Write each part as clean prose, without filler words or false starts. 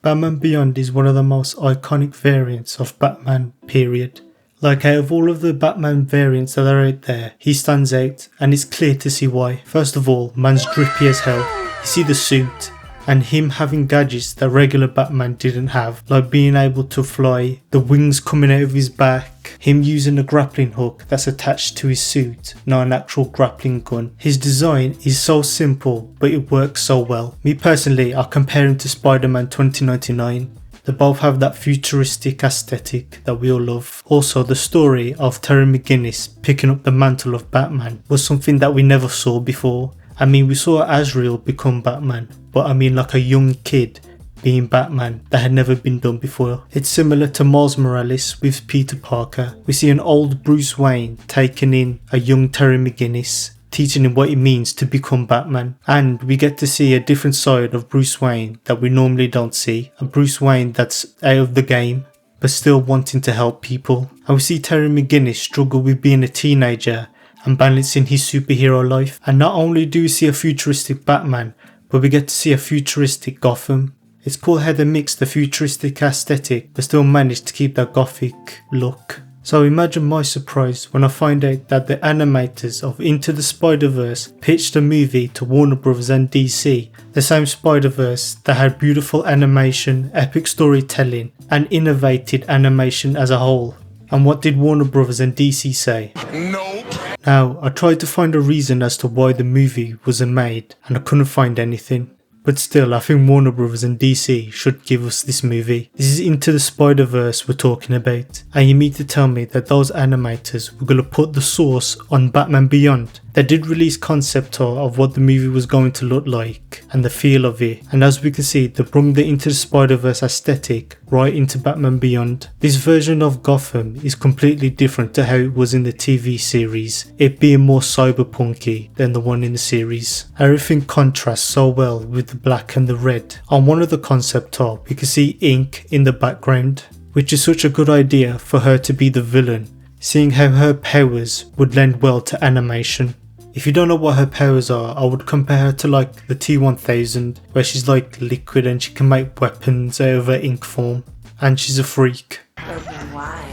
Batman Beyond is one of the most iconic variants of Batman, period. Like, out of all of the Batman variants that are out there, he stands out, and it's clear to see why. First of all, man's drippy as hell. You see the suit, and him having gadgets that regular Batman didn't have, like being able to fly, the wings coming out of his back, him using a grappling hook that's attached to his suit, not an actual grappling gun. His design is so simple, but it works so well. Me personally, I compare him to Spider-Man 2099. They both have that futuristic aesthetic that we all love. Also, the story of Terry McGinnis picking up the mantle of Batman was something that we never saw before. I mean, we saw Azrael become Batman, but I mean like a young kid being Batman that had never been done before. It's similar to Miles Morales with Peter Parker. We see an old Bruce Wayne taking in a young Terry McGinnis, teaching him what it means to become Batman. And we get to see a different side of Bruce Wayne that we normally don't see. A Bruce Wayne that's out of the game, but still wanting to help people. And we see Terry McGinnis struggle with being a teenager and balancing his superhero life. And not only do we see a futuristic Batman, but we get to see a futuristic Gotham. It's cool how they mix the futuristic aesthetic but still manage to keep that gothic look. So imagine my surprise when I find out that the animators of Into the Spider-Verse pitched a movie to Warner Bros. And DC, the same Spider-Verse that had beautiful animation, epic storytelling and innovated animation as a whole. And what did Warner Bros. And DC say? Nope. Now, I tried to find a reason as to why the movie wasn't made, and I couldn't find anything. But still, I think Warner Bros. And DC should give us this movie. This is Into the Spider-Verse we're talking about. And you mean to tell me that those animators were going to put the source on Batman Beyond? They did release concept art of what the movie was going to look like and the feel of it. And as we can see, they brought the Into the Spider-Verse aesthetic right into Batman Beyond. This version of Gotham is completely different to how it was in the TV series, it being more cyberpunky than the one in the series. Everything contrasts so well with the black and the red. On one of the concept art, we can see ink in the background, which is such a good idea for her to be the villain, seeing how her powers would lend well to animation. If you don't know what her powers are, I would compare her to like the T-1000, where she's like liquid and she can make weapons out of her ink form. And she's a freak. Open wide.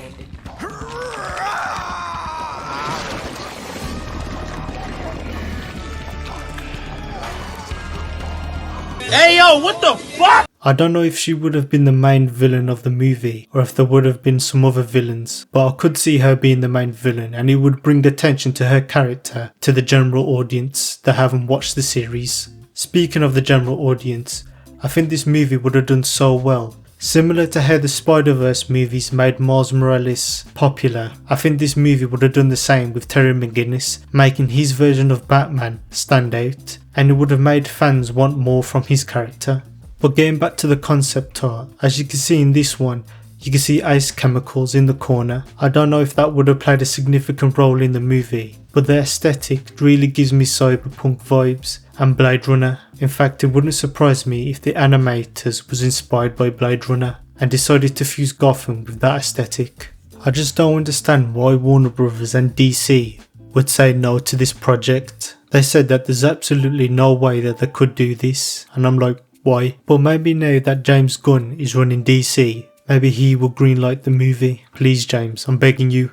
Hey yo, what the fuck? I don't know if she would have been the main villain of the movie or if there would have been some other villains, but I could see her being the main villain and it would bring attention to her character to the general audience that haven't watched the series. Speaking of the general audience, I think this movie would have done so well. Similar to how the Spider-Verse movies made Miles Morales popular, I think this movie would have done the same with Terry McGinnis, making his version of Batman stand out, and it would have made fans want more from his character. But getting back to the concept art, as you can see in this one, you can see ice chemicals in the corner. I don't know if that would have played a significant role in the movie, but the aesthetic really gives me cyberpunk vibes and Blade Runner. In fact, it wouldn't surprise me if the animators was inspired by Blade Runner and decided to fuse Gotham with that aesthetic. I just don't understand why Warner Bros. And DC would say no to this project. They said that there's absolutely no way that they could do this, and I'm like, why? But maybe now that James Gunn is running DC, maybe he will greenlight the movie. Please James, I'm begging you.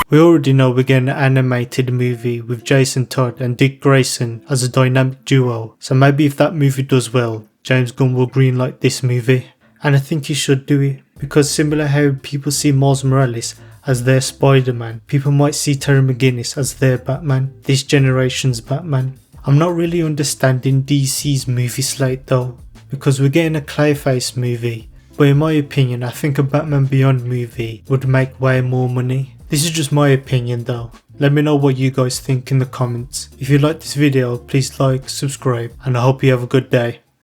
We already know we're getting an animated movie with Jason Todd and Dick Grayson as a dynamic duo, so maybe if that movie does well, James Gunn will greenlight this movie. And I think he should do it, because similar how people see Miles Morales as their Spider-Man, people might see Terry McGinnis as their Batman, this generation's Batman. I'm not really understanding DC's movie slate though, because we're getting a Clayface movie, but in my opinion I think a Batman Beyond movie would make way more money. This is just my opinion though. Let me know what you guys think in the comments. If you like this video, please like, subscribe, and I hope you have a good day.